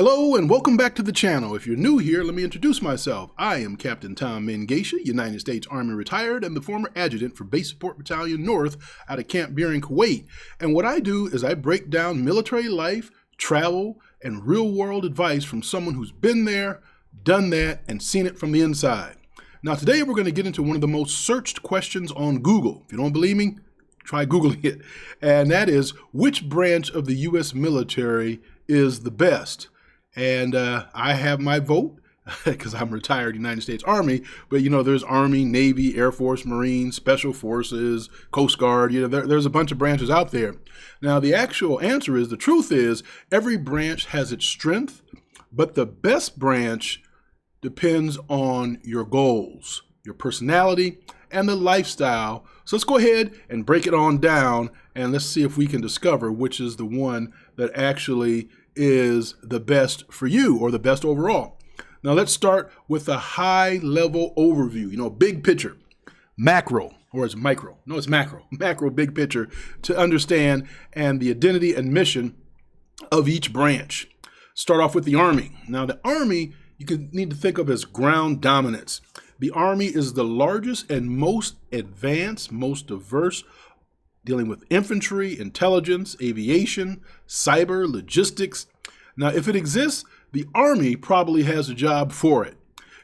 Hello and welcome back to the channel. If you're new here, let me introduce myself. I am Captain Tom Mengesha, United States Army retired and the former adjutant for Base Support Battalion North out of Camp Beering, Kuwait. And what I do is I break down military life, travel, and real-world advice from someone who's been there, done that, and seen it from the inside. Now today we're going to get into one of the most searched questions on Google. If you don't believe me, try Googling it. And that is, which branch of the U.S. military is the best? And I have my vote because I'm retired United States Army, but there's Army, Navy, Air Force, Marines, Special Forces, Coast Guard, there's a bunch of branches out there. Now the actual answer is, the truth is, every branch has its strength, but the best branch depends on your goals, your personality, and the lifestyle. So let's go ahead and break it on down and let's see if we can discover which is the one that actually is the best for you, or the best overall. Now let's start with a high level overview, big picture, macro, or it's micro, no, it's macro, big picture to understand, and the identity and mission of each branch. Start off with the Army. Now the Army, need to think of as ground dominance. The Army is the largest and most advanced, most diverse, dealing with infantry, intelligence, aviation, cyber, logistics. Now, if it exists, the Army probably has a job for it.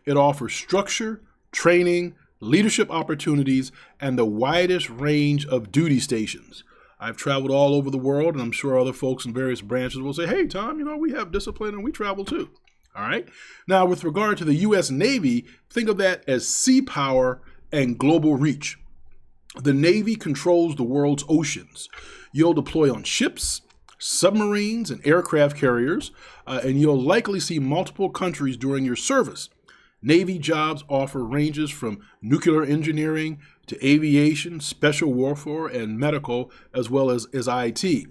It offers structure, training, leadership opportunities, and the widest range of duty stations. I've traveled all over the world, and I'm sure other folks in various branches will say, hey, Tom, we have discipline and we travel too. All right. Now, with regard to the U.S. Navy, think of that as sea power and global reach. The Navy controls the world's oceans. You'll deploy on ships, submarines, and aircraft carriers, and you'll likely see multiple countries during your service. Navy jobs offer ranges from nuclear engineering to aviation, special warfare, and medical, as well as IT.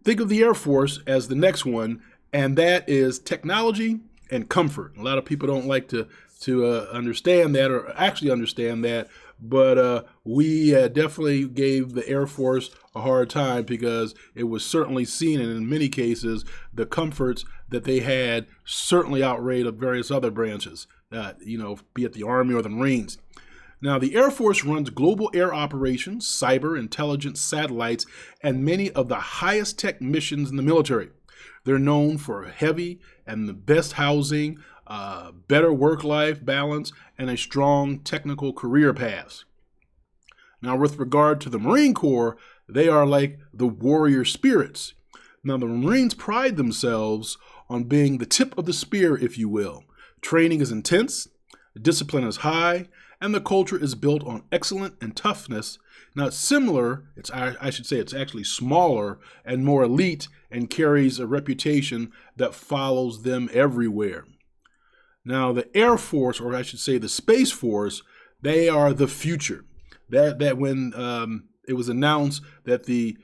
Think of the Air Force as the next one, and that is technology and comfort. A lot of people don't like to understand that, or actually understand that, but we definitely gave the Air Force a hard time because it was certainly seen, and in many cases, the comforts that they had certainly outweighed of various other branches, be it the Army or the Marines. Now, the Air Force runs global air operations, cyber, intelligence, satellites, and many of the highest tech missions in the military. They're known for heavy and the best housing, better work-life balance, and a strong technical career path. Now, with regard to the Marine Corps, they are like the warrior spirits. Now, the Marines pride themselves on being the tip of the spear, if you will. Training is intense, discipline is high, and the culture is built on excellence and toughness. Now, it's similar, I should say it's actually smaller and more elite, and carries a reputation that follows them everywhere. Now, the Air Force, or I should say the Space Force, they are the future. That when it was announced that the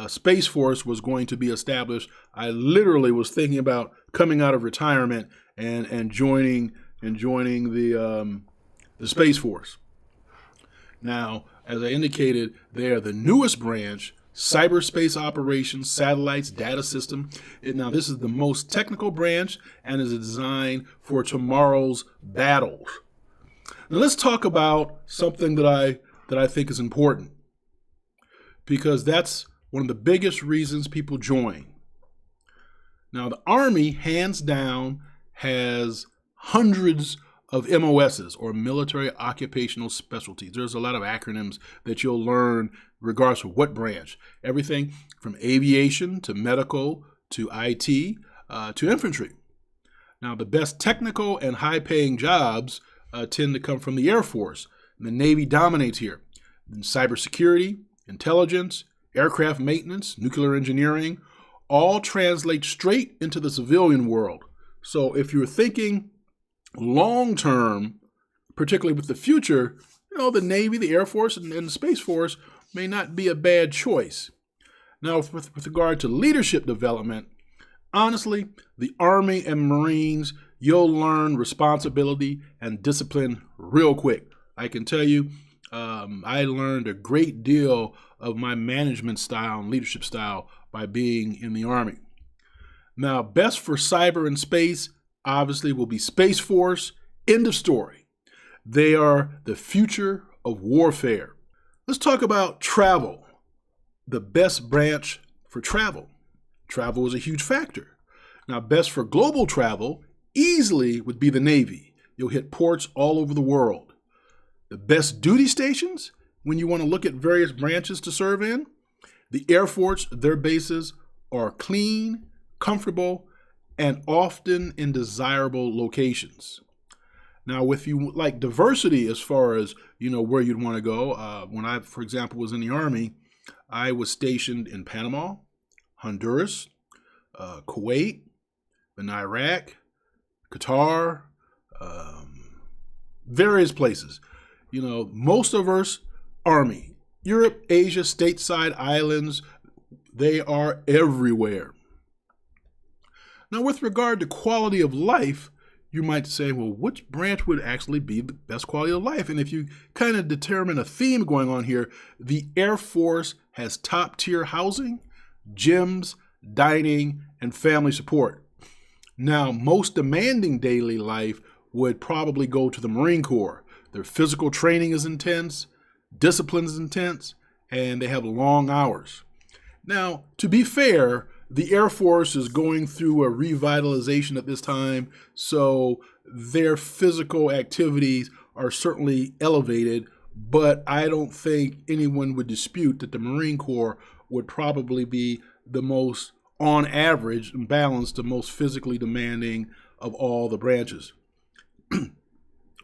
Space Force was going to be established, I literally was thinking about coming out of retirement and joining the Space Force. Now, as I indicated, they are the newest branch. Cyberspace operations, satellites, data system. Now, this is the most technical branch and is designed for tomorrow's battles. Now, let's talk about something that I think is important, because that's one of the biggest reasons people join. Now, the Army, hands down, has hundreds of MOSs, or military occupational specialties. There's a lot of acronyms that you'll learn regardless of what branch. Everything from aviation to medical to IT to infantry. Now, the best technical and high-paying jobs tend to come from the Air Force. The Navy dominates here. Then cybersecurity, intelligence, aircraft maintenance, nuclear engineering, all translate straight into the civilian world. So if you're thinking long-term, particularly with the future, the Navy, the Air Force, and the Space Force may not be a bad choice. Now, with regard to leadership development, honestly, the Army and Marines, you'll learn responsibility and discipline real quick. I can tell you, I learned a great deal of my management style and leadership style by being in the Army. Now, best for cyber and space obviously will be Space Force. End of story. They are the future of warfare. Let's talk about travel. The best branch for travel. Travel is a huge factor. Now, best for global travel easily would be the Navy. You'll hit ports all over the world. The best duty stations, when you want to look at various branches to serve in, the Air Force, their bases are clean, comfortable, and often in desirable locations. Now, if you like diversity as far as, where you'd want to go, when I, for example, was in the Army, I was stationed in Panama, Honduras, Kuwait, in Iraq, Qatar, various places. Most of us, Army, Europe, Asia, stateside islands, they are everywhere. Now, with regard to quality of life, you might say, well, which branch would actually be the best quality of life? And if you kind of determine a theme going on here, the Air Force has top-tier housing, gyms, dining, and family support. Now, most demanding daily life would probably go to the Marine Corps. Their physical training is intense, discipline is intense, and they have long hours. Now, to be fair, the Air Force is going through a revitalization at this time, so their physical activities are certainly elevated, but I don't think anyone would dispute that the Marine Corps would probably be the most, on average and balanced, the most physically demanding of all the branches.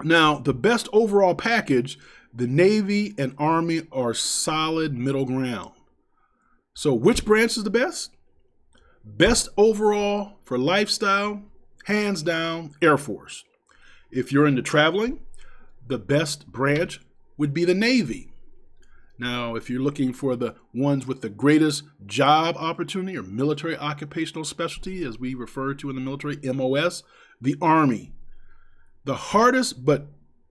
Now, the best overall package, the Navy and Army are solid middle ground. So which branch is the best? Best overall for lifestyle, hands down, Air Force. If you're into traveling, the best branch would be the Navy. Now, if you're looking for the ones with the greatest job opportunity or military occupational specialty, as we refer to in the military, MOS, the Army. The hardest but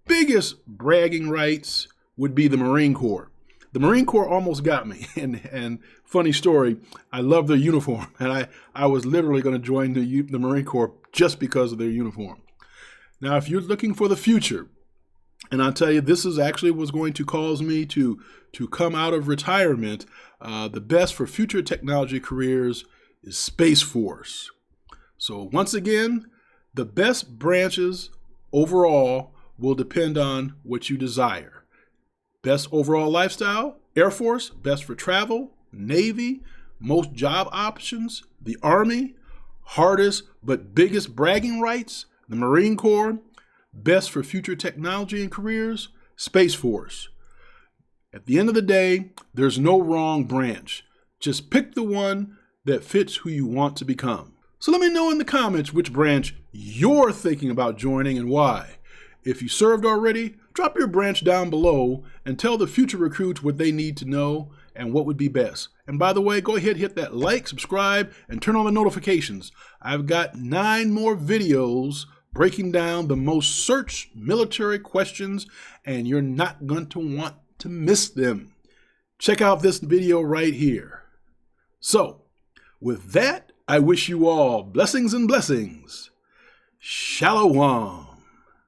biggest bragging rights would be the Marine Corps. The Marine Corps almost got me, and funny story, I love their uniform, and I was literally going to join the Marine Corps just because of their uniform. Now, if you're looking for the future, and I'll tell you, this is actually what's going to cause me to come out of retirement, the best for future technology careers is Space Force. So once again, the best branches overall will depend on what you desire. Best overall lifestyle, Air Force. Best for travel, Navy. Most job options, the Army. Hardest but biggest bragging rights, the Marine Corps. Best for future technology and careers, Space Force. At the end of the day, there's no wrong branch. Just pick the one that fits who you want to become. So let me know in the comments which branch you're thinking about joining and why. If you served already, drop your branch down below and tell the future recruits what they need to know and what would be best. And by the way, go ahead, hit that like, subscribe, and turn on the notifications. I've got 9 more videos breaking down the most searched military questions, and you're not going to want to miss them. Check out this video right here. So, with that, I wish you all blessings and blessings. Shalom.